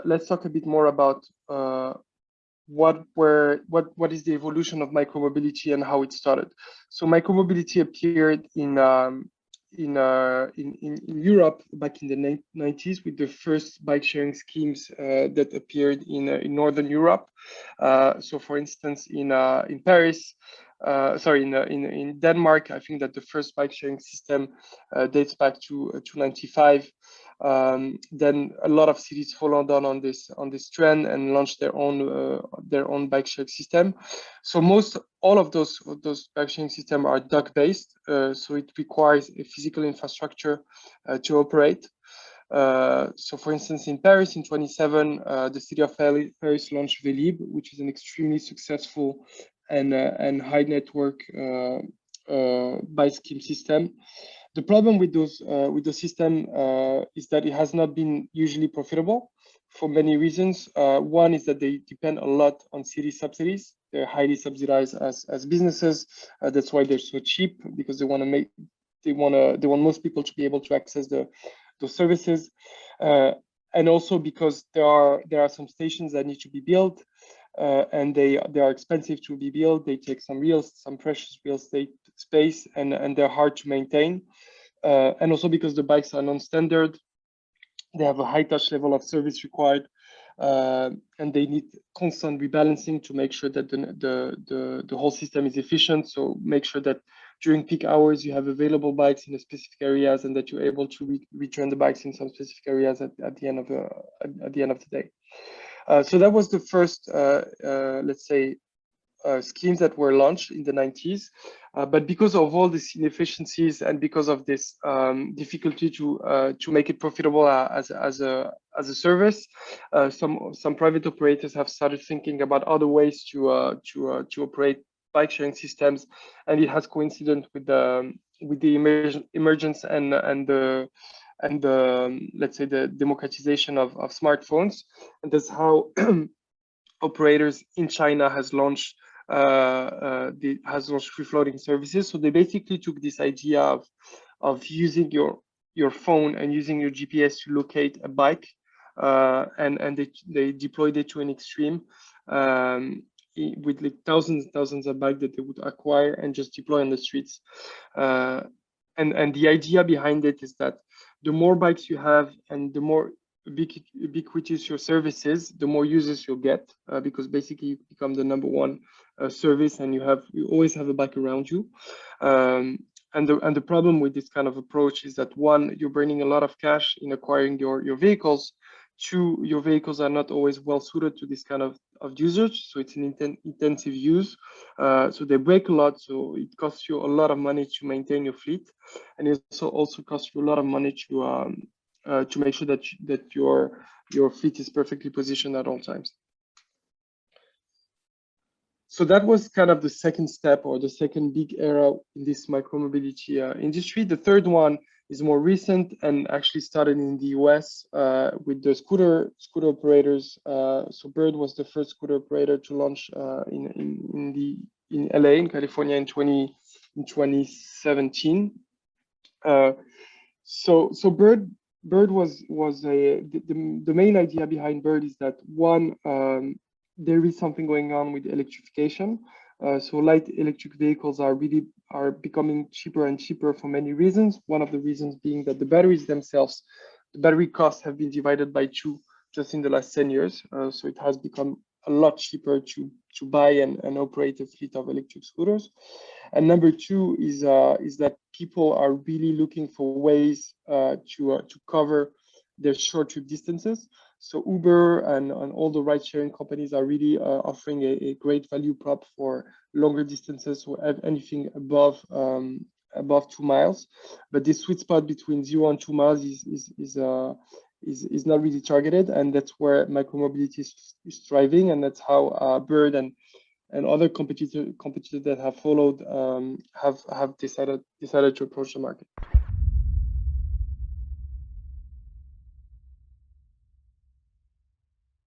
let's talk a bit more about what is the evolution of micromobility and how it started. So micromobility appeared in Europe back in the 90s with the first bike sharing schemes that appeared in Northern Europe. So for instance, in Paris, in Denmark, I think that the first bike sharing system dates back to 95. Then a lot of cities followed on this trend and launched their own bike sharing system. So all of those bike sharing systems are dock based, so it requires a physical infrastructure to operate. So for instance, in Paris in 27, the city of Paris launched Vélib, which is an extremely successful and high network bike scheme system. The problem with the system is that it has not been usually profitable for many reasons. One is that they depend a lot on city subsidies. They're highly subsidized as businesses. That's why they're so cheap, because they want most people to be able to access those services, and also because there are some stations that need to be built. And they are expensive to be built. They take some precious real estate space, and they're hard to maintain. And also because the bikes are non-standard, they have a high touch level of service required, and they need constant rebalancing to make sure that the whole system is efficient. So make sure that during peak hours you have available bikes in the specific areas, and that you're able to return the bikes in some specific areas at the end of the day. So that was the first, let's say, schemes that were launched in the 90s. But because of all these inefficiencies and because of this difficulty to make it profitable as a service, some private operators have started thinking about other ways to operate bike sharing systems, and it has coincided with the emergence and the let's say the democratization of smartphones, and that's how operators in China has launched free floating services. So they basically took this idea of using your phone and using your GPS to locate a bike, and they deployed it to an extreme, with like thousands of bikes that they would acquire and just deploy on the streets. And the idea behind it is that the more bikes you have and the more ubiquitous your service is, the more users you'll get, because basically you become the number one service, and you always have a bike around you. And the problem with this kind of approach is that, one, you're burning a lot of cash in acquiring your vehicles. Two, your vehicles are not always well suited to this kind of usage, so it's an intensive use. So they break a lot, so it costs you a lot of money to maintain your fleet, and it also costs you a lot of money to make sure that your fleet is perfectly positioned at all times. So that was kind of the second step, or the second big era in this micromobility industry. The third one is more recent and actually started in the US with the scooter operators. So Bird was the first scooter operator to launch in LA, in California, in 2017. So Bird was the main idea behind Bird is that, one, there is something going on with electrification. So light electric vehicles are becoming cheaper and cheaper for many reasons. One of the reasons being that the batteries themselves, the battery costs have been divided by 2 just in the last 10 years. So it has become a lot cheaper to buy and operate a fleet of electric scooters. And number 2 is that people are really looking for ways to cover their short trip distances. So Uber and all the ride-sharing companies are really offering a great value prop for longer distances, so anything above 2 miles. But this sweet spot between 0 and 2 miles is not really targeted, and that's where micromobility is thriving, and that's how Bird and other competitors that have followed have decided to approach the market.